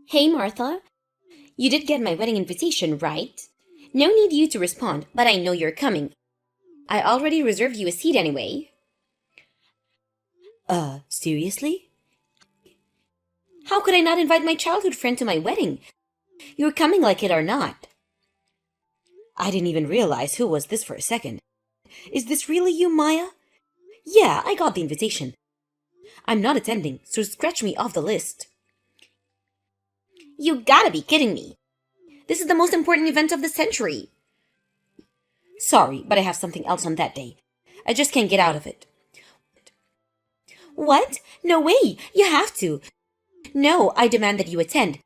Hey, Martha. You did get my wedding invitation, right? No need you to respond, but I know you're coming. I already reserved you a seat anyway. Seriously? How could I not invite my childhood friend to my wedding? You're coming like it or not. I didn't even realize who was this for a second. Is this really you, Maya? Yeah, I got the invitation. I'm not attending, so scratch me off the list. You gotta be kidding me. This is the most important event of the century. Sorry, but I have something else on that day. I just can't get out of it. What? No way! You have to! No, I demand that you attend.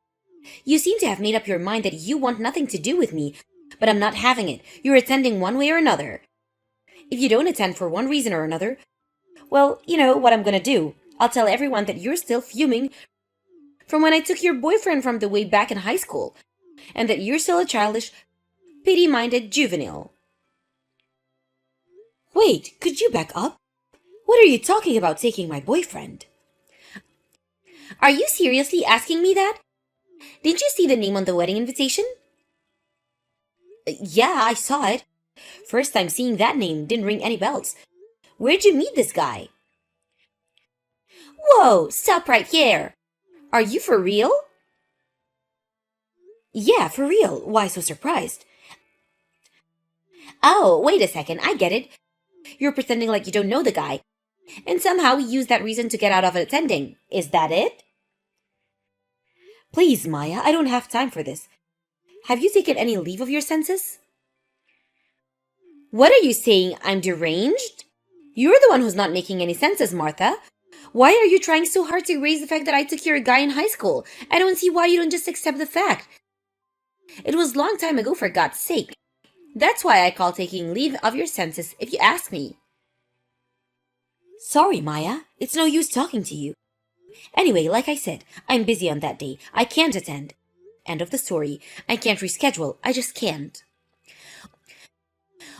You seem to have made up your mind that you want nothing to do with me, but I'm not having it. You're attending one way or another. If you don't attend for one reason or another, well, you know what I'm gonna do. I'll tell everyone that you're still fuming from when I took your boyfriend from the way back in high school, and that you're still a childish, pity-minded juvenile. Wait, could you back up? What are you talking about taking my boyfriend? Are you seriously asking me that? Didn't you see the name on the wedding invitation? Yeah, I saw it. First time seeing that name didn't ring any bells. Where'd you meet this guy? Whoa, stop right here. Are you for real? Yeah, for real. Why so surprised? Oh, wait a second, I get it. You're pretending like you don't know the guy, and somehow you use that reason to get out of attending. Is that it? Please, Maya, I don't have time for this. Have you taken any leave of your senses? What are you saying? I'm deranged? You're the one who's not making any senses, Martha. Why are you trying so hard to erase the fact that I took your guy in high school? I don't see why you don't just accept the fact. It was long time ago, for God's sake. That's why I call taking leave of your senses, if you ask me. Sorry, Maya. It's no use talking to you. Anyway, like I said, I'm busy on that day. I can't attend. End of the story. I can't reschedule. I just can't.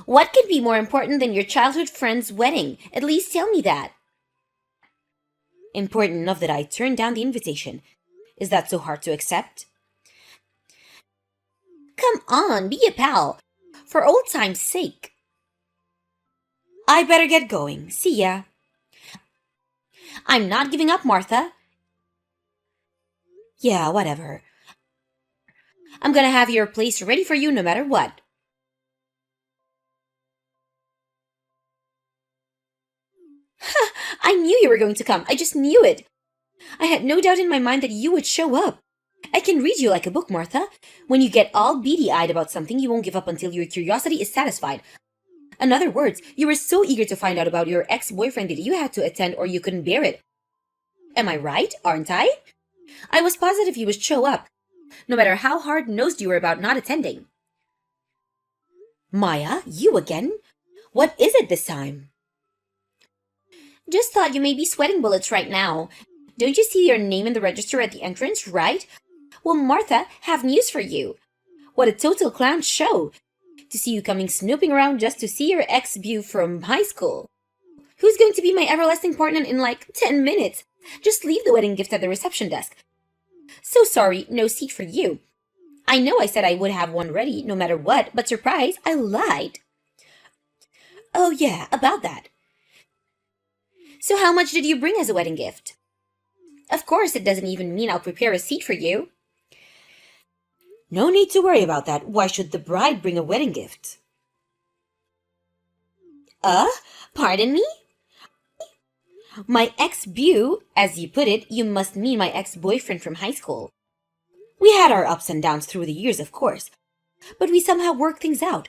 What could be more important than your childhood friend's wedding? At least tell me that. Important enough that I turned down the invitation. Is that so hard to accept? Come on, be a pal. For old time's sake. I better get going. See ya. I'm not giving up, Martha. Yeah, whatever. I'm gonna have your place ready for you no matter what. I knew you were going to come. I just knew it. I had no doubt in my mind that you would show up. I can read you like a book, Martha. When you get all beady-eyed about something, you won't give up until your curiosity is satisfied. In other words, you were so eager to find out about your ex-boyfriend that you had to attend or you couldn't bear it. Am I right, aren't I? I was positive you would show up, no matter how hard-nosed you were about not attending. Maya, you again? What is it this time? Just thought you may be sweating bullets right now. Don't you see your name in the register at the entrance, right? Well, Martha, have news for you. What a total clown show. To see you coming snooping around just to see your ex-beau from high school. Who's going to be my everlasting partner in like 10 minutes? Just leave the wedding gift at the reception desk. So sorry, no seat for you. I know I said I would have one ready no matter what, but surprise, I lied. Oh yeah, about that. So how much did you bring as a wedding gift? Of course, it doesn't even mean I'll prepare a seat for you. No need to worry about that. Why should the bride bring a wedding gift? Pardon me? My ex-beau, as you put it, you must mean my ex-boyfriend from high school. We had our ups and downs through the years, of course, but we somehow worked things out.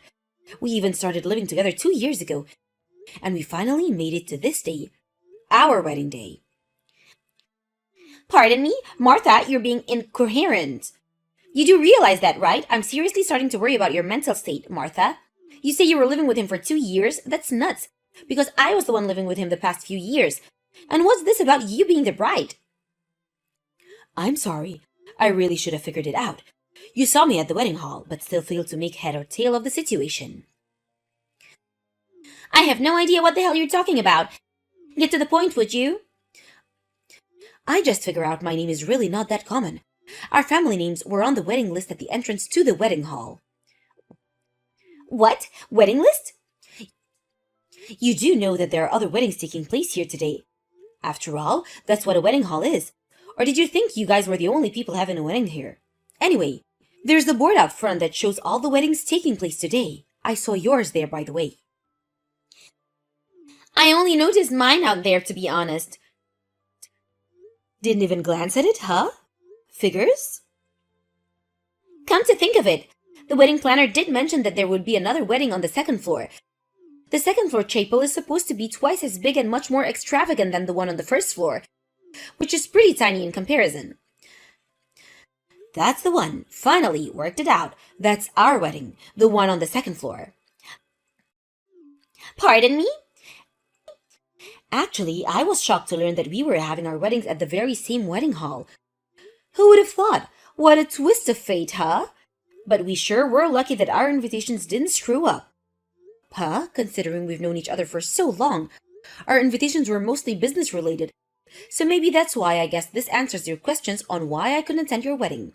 We even started living together 2 years ago, and we finally made it to this day, our wedding day. Pardon me, Martha, you're being incoherent. You do realize that, right? I'm seriously starting to worry about your mental state, Martha. You say you were living with him for 2 years? That's nuts, because I was the one living with him the past few years. And what's this about you being the bride? I'm sorry. I really should have figured it out. You saw me at the wedding hall, but still failed to make head or tail of the situation. I have no idea what the hell you're talking about. Get to the point, would you? I just figure out my name is really not that common. Our family names were on the wedding list at the entrance to the wedding hall. What? Wedding list? You do know that there are other weddings taking place here today. After all, that's what a wedding hall is. Or did you think you guys were the only people having a wedding here? Anyway, there's the board out front that shows all the weddings taking place today. I saw yours there, by the way. I only noticed mine out there, to be honest. Didn't even glance at it, huh? Figures? Come to think of it, the wedding planner did mention that there would be another wedding on the second floor. The second floor chapel is supposed to be twice as big and much more extravagant than the one on the first floor, which is pretty tiny in comparison. That's the one. Finally, worked it out. That's our wedding, the one on the second floor. Pardon me? Actually, I was shocked to learn that we were having our weddings at the very same wedding hall. Who would have thought? What a twist of fate, huh? But we sure were lucky that our invitations didn't screw up. Huh? Considering we've known each other for so long, our invitations were mostly business-related. So maybe that's why I guess this answers your questions on why I couldn't attend your wedding.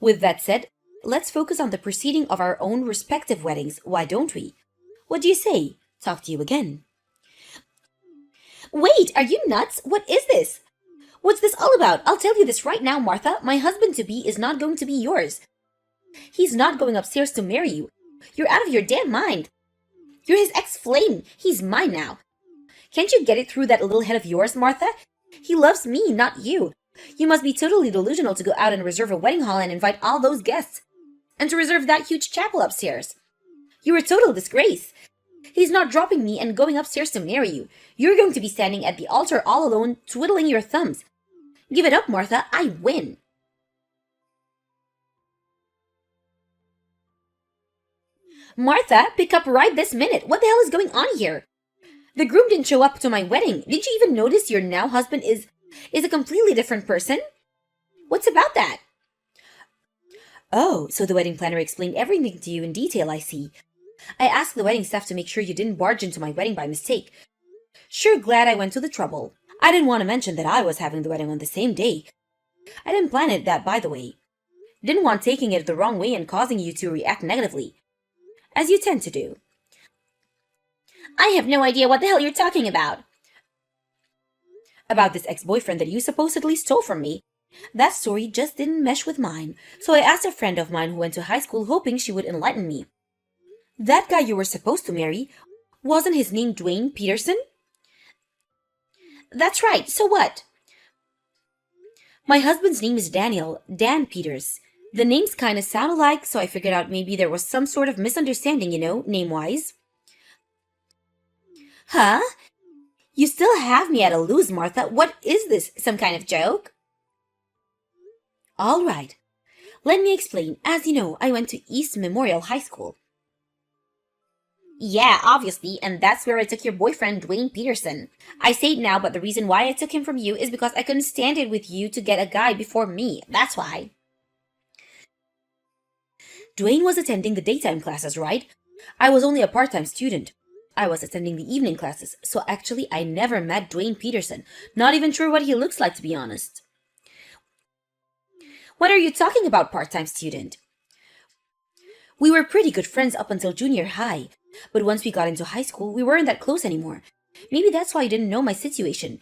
With that said, let's focus on the proceeding of our own respective weddings, why don't we? What do you say? Talk to you again. Wait, are you nuts? What is this? What's this all about? I'll tell you this right now, Martha. My husband-to-be is not going to be yours. He's not going upstairs to marry you. You're out of your damn mind. You're his ex-flame. He's mine now. Can't you get it through that little head of yours, Martha? He loves me, not you. You must be totally delusional to go out and reserve a wedding hall and invite all those guests. And to reserve that huge chapel upstairs. You're a total disgrace. He's not dropping me and going upstairs to marry you. You're going to be standing at the altar all alone, twiddling your thumbs. Give it up, Martha. I win. Martha, pick up right this minute. What the hell is going on here? The groom didn't show up to my wedding. Did you even notice your now husband is a completely different person? What's about that? Oh, so the wedding planner explained everything to you in detail, I see. I asked the wedding staff to make sure you didn't barge into my wedding by mistake. Sure glad I went to the trouble. I didn't want to mention that I was having the wedding on the same day. I didn't plan it that, by the way. Didn't want taking it the wrong way and causing you to react negatively. As you tend to do. I have no idea what the hell you're talking about. About this ex-boyfriend that you supposedly stole from me. That story just didn't mesh with mine, so I asked a friend of mine who went to high school hoping she would enlighten me. That guy you were supposed to marry, wasn't his name Dwayne Peterson? That's right, so what? My husband's name is Daniel, Dan Peters. The names kinda sound alike, so I figured out maybe there was some sort of misunderstanding, name-wise. Huh? You still have me at a lose, Martha. What is this, some kind of joke? All right. Let me explain. As you know, I went to East Memorial High School. Yeah, obviously, and that's where I took your boyfriend, Dwayne Peterson. I say it now, but the reason why I took him from you is because I couldn't stand it with you to get a guy before me. That's why. Dwayne was attending the daytime classes, right? I was only a part-time student. I was attending the evening classes, so actually I never met Dwayne Peterson. Not even sure what he looks like, to be honest. What are you talking about, part-time student? We were pretty good friends up until junior high, but once we got into high school, we weren't that close anymore. Maybe that's why you didn't know my situation.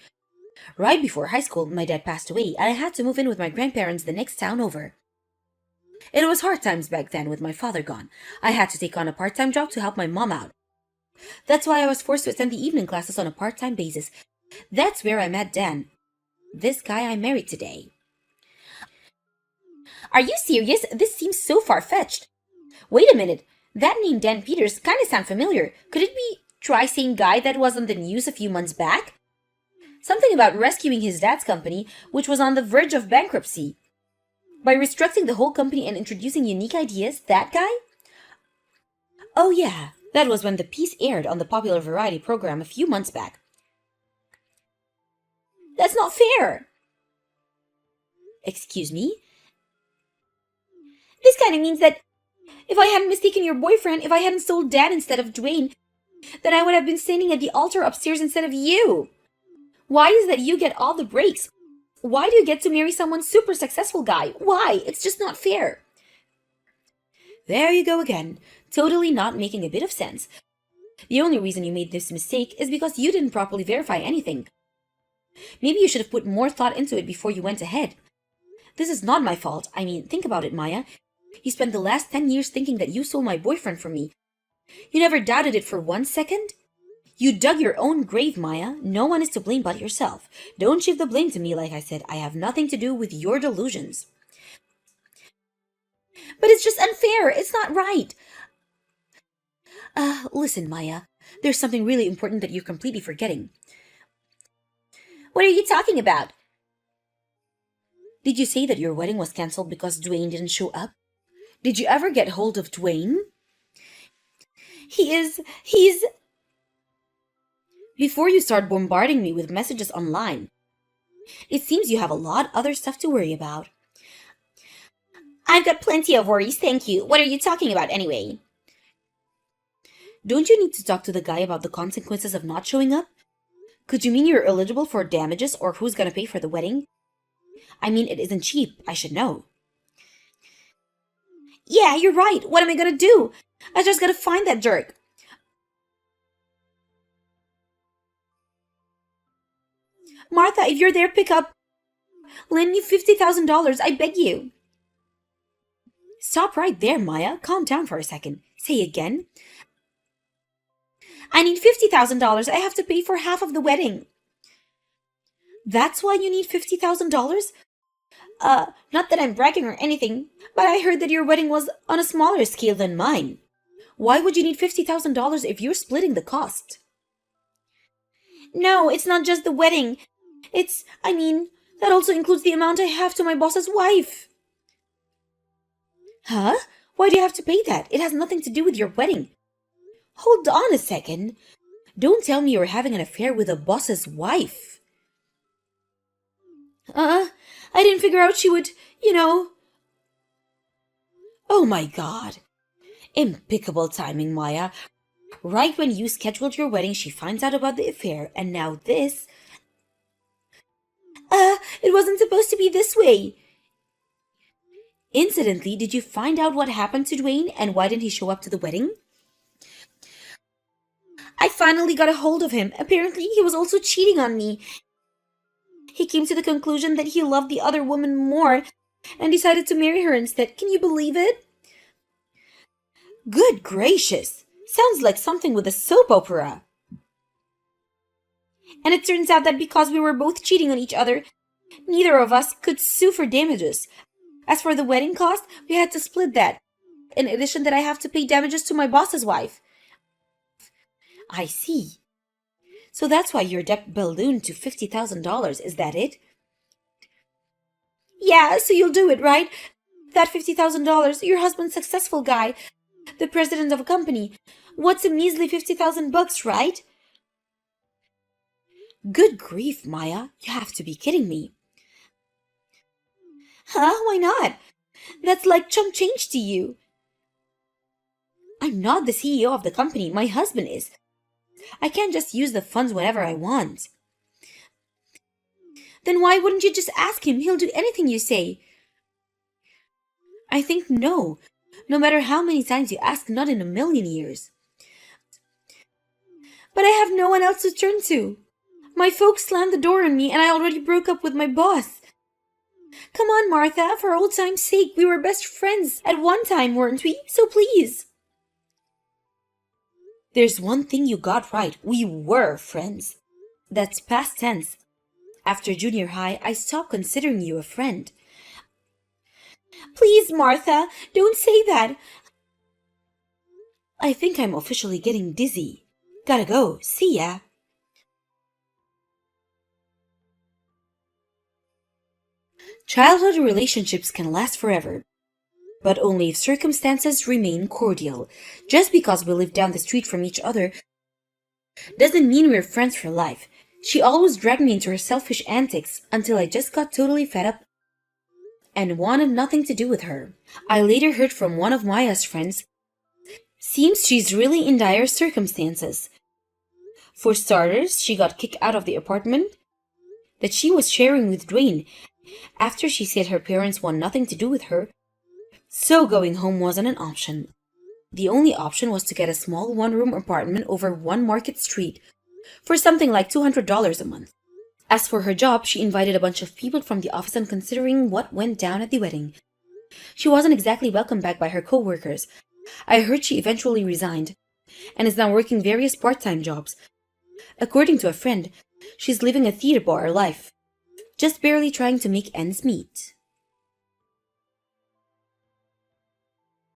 Right before high school, my dad passed away, and I had to move in with my grandparents the next town over. It was hard times back then with my father gone. I had to take on a part-time job to help my mom out. That's why I was forced to attend the evening classes on a part-time basis. That's where I met Dan. This guy I married today. Are you serious? This seems so far-fetched. Wait a minute. That name Dan Peters kind of sound familiar. Could it be same guy that was on the news a few months back? Something about rescuing his dad's company, which was on the verge of bankruptcy. By restructuring the whole company and introducing unique ideas, that guy? Oh yeah, that was when the piece aired on the popular variety program a few months back. That's not fair! Excuse me? This kind of means that if I hadn't mistaken your boyfriend, if I hadn't sold Dad instead of Dwayne, then I would have been standing at the altar upstairs instead of you. Why is that you get all the breaks? Why do you get to marry someone super successful guy? Why? It's just not fair. There you go again, totally not making a bit of sense. The only reason you made this mistake is because you didn't properly verify anything. Maybe you should have put more thought into it before you went ahead. This is not my fault. I mean, think about it, Maya. You spent the last 10 years thinking that you stole my boyfriend from me. You never doubted it for 1 second? You dug your own grave, Maya. No one is to blame but yourself. Don't shift the blame to me, like I said. I have nothing to do with your delusions. But it's just unfair. It's not right. Listen, Maya. There's something really important that you're completely forgetting. What are you talking about? Did you say that your wedding was cancelled because Dwayne didn't show up? Did you ever get hold of Dwayne? He's... Before you start bombarding me with messages online, it seems you have a lot other stuff to worry about. I've got plenty of worries, thank you. What are you talking about anyway? Don't you need to talk to the guy about the consequences of not showing up? Could you mean you're eligible for damages or who's gonna pay for the wedding? I mean, it isn't cheap. I should know. Yeah, you're right. What am I gonna do? I just gotta find that jerk. Martha, if you're there, pick up. Lend me $50,000, I beg you. Stop right there, Maya. Calm down for a second. Say again. I need $50,000. I have to pay for half of the wedding. That's why you need $50,000? Not that I'm bragging or anything, but I heard that your wedding was on a smaller scale than mine. Why would you need $50,000 if you're splitting the cost? No, it's not just the wedding. That also includes the amount I have to my boss's wife. Huh? Why do you have to pay that? It has nothing to do with your wedding. Hold on a second. Don't tell me you're having an affair with a boss's wife. I didn't figure out she would, Oh my god. Impeccable timing, Maya. Right when you scheduled your wedding, she finds out about the affair, and now this... It wasn't supposed to be this way. Incidentally, did you find out what happened to Dwayne, and why didn't he show up to the wedding? I finally got a hold of him. Apparently, he was also cheating on me. He came to the conclusion that he loved the other woman more and decided to marry her instead. Can you believe it? Good gracious! Sounds like something with a soap opera. And it turns out that because we were both cheating on each other, neither of us could sue for damages. As for the wedding cost, we had to split that. In addition that I have to pay damages to my boss's wife. I see. So that's why your debt ballooned to $50,000, is that it? Yeah, so you'll do it, right? That $50,000, your husband's successful guy, the president of a company. What's a measly $50,000, right? Good grief, Maya. You have to be kidding me. Huh? Why not? That's like chump change to you. I'm not the CEO of the company. My husband is. I can't just use the funds whenever I want. Then why wouldn't you just ask him? He'll do anything you say. I think no. No matter how many times you ask, not in a million years. But I have no one else to turn to. My folks slammed the door on me and I already broke up with my boss. Come on, Martha, for old time's sake, we were best friends at one time, weren't we? So please. There's one thing you got right. We were friends. That's past tense. After junior high, I stopped considering you a friend. Please, Martha, don't say that. I think I'm officially getting dizzy. Gotta go. See ya. Childhood relationships can last forever, but only if circumstances remain cordial. Just because we live down the street from each other doesn't mean we're friends for life. She always dragged me into her selfish antics until I just got totally fed up and wanted nothing to do with her. I later heard from one of Maya's friends. Seems she's really in dire circumstances. For starters, she got kicked out of the apartment. that she was sharing with Dwayne after she said her parents want nothing to do with her, so going home wasn't an option. The only option was to get a small one-room apartment over 1 Market Street for something like $200 a month. As for her job, she invited a bunch of people from the office, and considering what went down at the wedding, she wasn't exactly welcomed back by her co-workers. I heard she eventually resigned and is now working various part-time jobs. According to a friend, she's living a theater bar life, just barely trying to make ends meet.